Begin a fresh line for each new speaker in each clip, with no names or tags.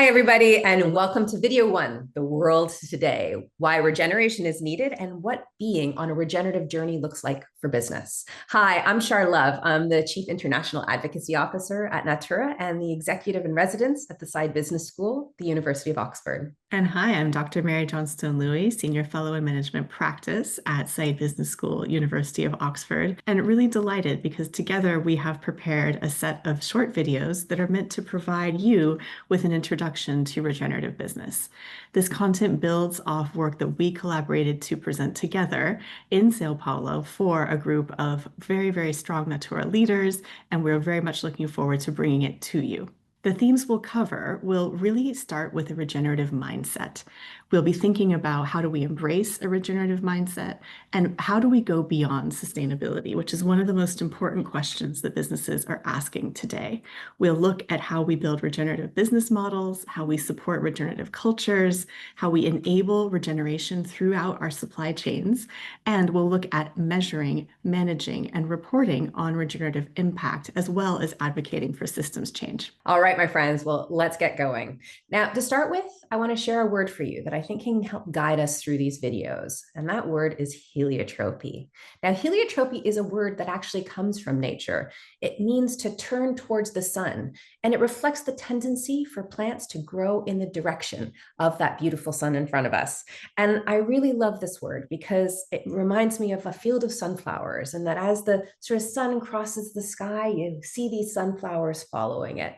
Hi, everybody, and welcome to video one, The World Today, Why Regeneration is Needed and What Being on a Regenerative Journey Looks Like for Business. Hi, I'm Char Love. I'm the Chief International Advocacy Officer at Natura and the Executive in Residence at the Side Business School, the University of Oxford.
And hi, I'm Dr. Mary Johnstone-Louis, Senior Fellow in Management Practice at Side Business School, University of Oxford. And really delighted because together we have prepared a set of short videos that are meant to provide you with an introduction to regenerative business. This content builds off work that we collaborated to present together in Sao Paulo for a group of very, very strong Natura leaders, and we're very much looking forward to bringing it to you. The themes we'll cover will really start with a regenerative mindset. We'll be thinking about how do we embrace a regenerative mindset and how do we go beyond sustainability, which is one of the most important questions that businesses are asking today. We'll look at how we build regenerative business models, how we support regenerative cultures, how we enable regeneration throughout our supply chains, and we'll look at measuring, managing, and reporting on regenerative impact, as well as advocating for systems change.
All right, my friends, well, let's get going. Now, to start with, I want to share a word for you that I think can help guide us through these videos, and that word is heliotropy. Now, heliotropy is a word that actually comes from nature. It means to turn towards the sun, and it reflects the tendency for plants to grow in the direction of that beautiful sun in front of us. And I really love this word because it reminds me of a field of sunflowers, and that as the sort of sun crosses the sky, you see these sunflowers following it.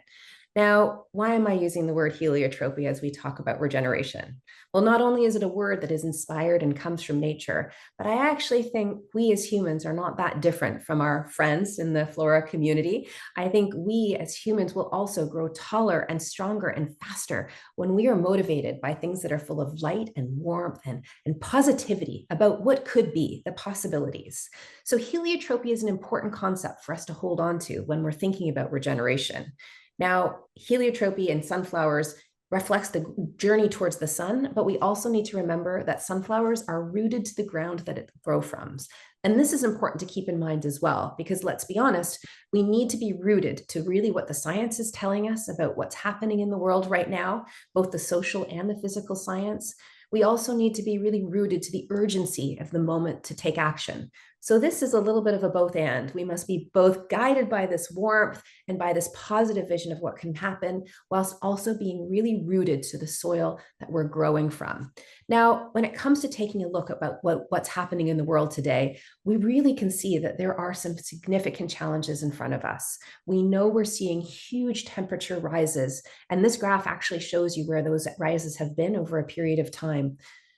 Now, why am I using the word heliotropy as we talk about regeneration? Well, not only is it a word that is inspired and comes from nature, but I actually think we as humans are not that different from our friends in the flora community. I think we as humans will also grow taller and stronger and faster when we are motivated by things that are full of light and warmth and positivity about what could be, the possibilities. So heliotropy is an important concept for us to hold on to when we're thinking about regeneration. Now, heliotropy in sunflowers reflects the journey towards the sun, but we also need to remember that sunflowers are rooted to the ground that it grow from. And this is important to keep in mind as well, because let's be honest, we need to be rooted to really what the science is telling us about what's happening in the world right now, both the social and the physical science. We also need to be really rooted to the urgency of the moment to take action. So this is a little bit of a both and. We must be both guided by this warmth and by this positive vision of what can happen, whilst also being really rooted to the soil that we're growing from. Now, when it comes to taking a look about what's happening in the world today, we really can see that there are some significant challenges in front of us. We know we're seeing huge temperature rises, and this graph actually shows you where those rises have been over a period of time.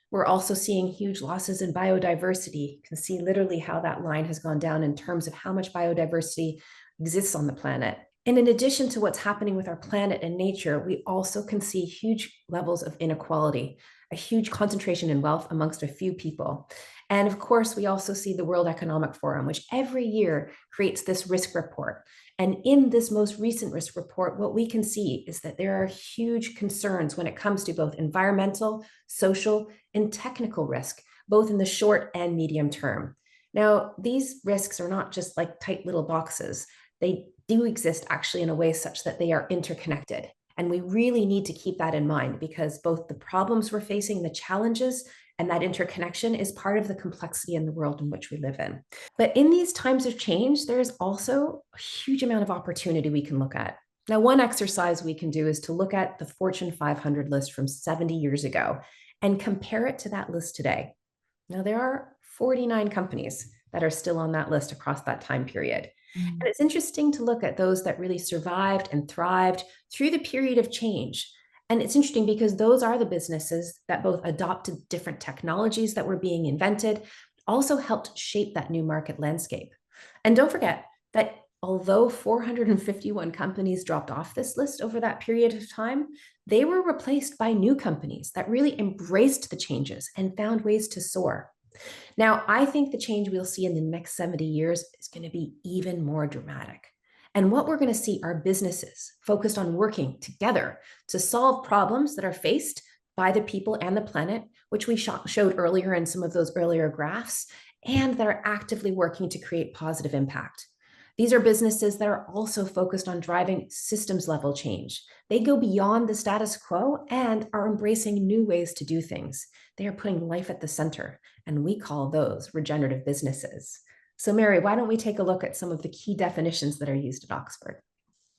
We're also seeing huge losses in biodiversity. You can see literally how that line has gone down in terms of how much biodiversity exists on the planet. And in addition to what's happening with our planet and nature, we also can see huge levels of inequality, a huge concentration in wealth amongst a few people. And of course, we also see the World Economic Forum, which every year creates this risk report. And in this most recent risk report, what we can see is that there are huge concerns when it comes to both environmental, social, and technical risk, both in the short and medium term. Now, these risks are not just like tight little boxes. They do exist actually in a way such that they are interconnected. And we really need to keep that in mind because both the problems we're facing, the challenges, and that interconnection is part of the complexity in the world in which we live in. But in these times of change, there's also a huge amount of opportunity we can look at. Now, one exercise we can do is to look at the Fortune 500 list from 70 years ago and compare it to that list today. Now, there are 49 companies that are still on that list across that time period. And it's interesting to look at those that really survived and thrived through the period of change. And it's interesting because those are the businesses that both adopted different technologies that were being invented, also helped shape that new market landscape. And don't forget that although 451 companies dropped off this list over that period of time, they were replaced by new companies that really embraced the changes and found ways to soar. Now, I think the change we'll see in the next 70 years is going to be even more dramatic. And what we're going to see are businesses focused on working together to solve problems that are faced by the people and the planet, which we showed earlier in some of those earlier graphs, and that are actively working to create positive impact. These are businesses that are also focused on driving systems level change. They go beyond the status quo and are embracing new ways to do things. They are putting life at the center, and we call those regenerative businesses. So, Mary, why don't we take a look at some of the key definitions that are used at Oxford?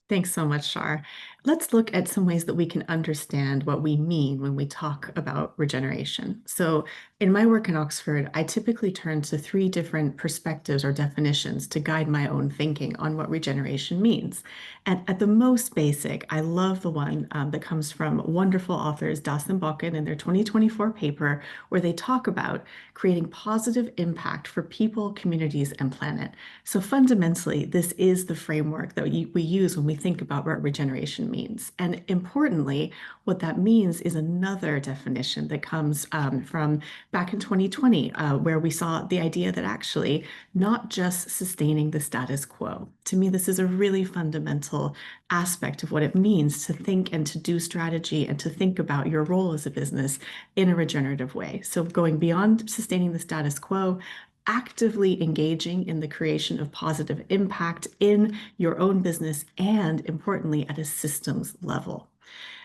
Thanks so much, Shar. Let's look at some ways that we can understand what we mean when we talk about regeneration. So, in my work in Oxford, I typically turn to three different perspectives or definitions to guide my own thinking on what regeneration means. And at the most basic, I love the one that comes from wonderful authors Das and Balkin in their 2024 paper, where they talk about creating positive impact for people, communities, and planet. So fundamentally, this is the framework that we use when we think about what regeneration means. And importantly, what that means is another definition that comes from back in 2020, where we saw the idea that actually not just sustaining the status quo. To me, this is a really fundamental aspect of what it means to think and to do strategy and to think about your role as a business in a regenerative way. So going beyond sustaining the status quo, actively engaging in the creation of positive impact in your own business and, importantly, at a systems level.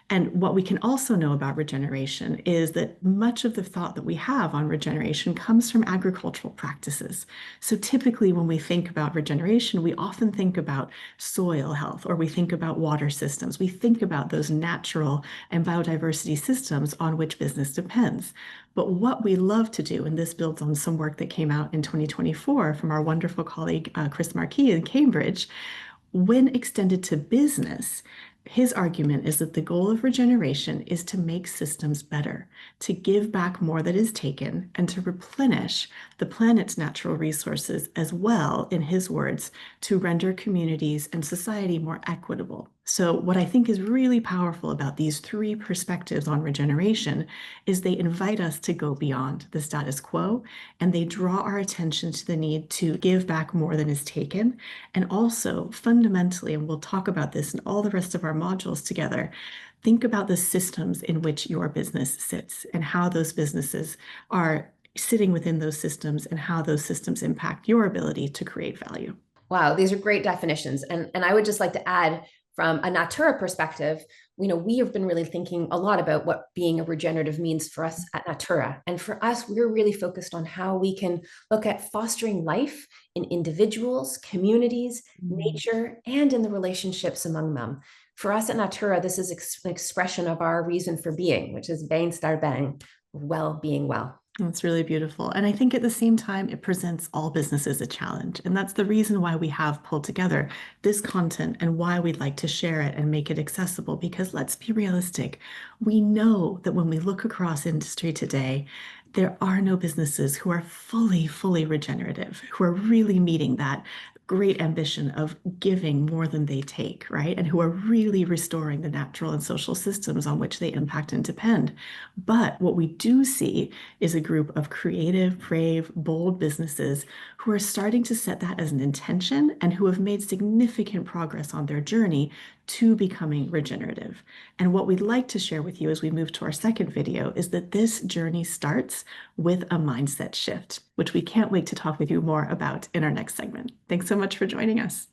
And what we can also know about regeneration is that much of the thought that we have on regeneration comes from agricultural practices. So typically, when we think about regeneration, we often think about soil health or we think about water systems. We think about those natural and biodiversity systems on which business depends. But what we love to do, and this builds on some work that came out in 2024 from our wonderful colleague, Chris Marquis in Cambridge, when extended to business, his argument is that the goal of regeneration is to make systems better, to give back more that is taken, and to replenish the planet's natural resources as well, in his words, to render communities and society more equitable. So what I think is really powerful about these three perspectives on regeneration is they invite us to go beyond the status quo, and they draw our attention to the need to give back more than is taken. And also fundamentally, and we'll talk about this in all the rest of our modules together, think about the systems in which your business sits and how those businesses are sitting within those systems and how those systems impact your ability to create value.
Wow, these are great definitions. And I would just like to add from a Natura perspective, we have been really thinking a lot about what being a regenerative means for us at Natura. And for us, we're really focused on how we can look at fostering life in individuals, communities, nature, and in the relationships among them. For us at Natura, this is an expression of our reason for being, which is Bain Star Bang, well being well.
It's really beautiful. And I think at the same time, it presents all businesses a challenge. And that's the reason why we have pulled together this content and why we'd like to share it and make it accessible. Because let's be realistic. We know that when we look across industry today, there are no businesses who are fully regenerative, who are really meeting that great ambition of giving more than they take, right? And who are really restoring the natural and social systems on which they impact and depend. But what we do see is a group of creative, brave, bold businesses who are starting to set that as an intention and who have made significant progress on their journey to becoming regenerative. And what we'd like to share with you as we move to our second video is that this journey starts with a mindset shift, which we can't wait to talk with you more about in our next segment. Thanks so much for joining us.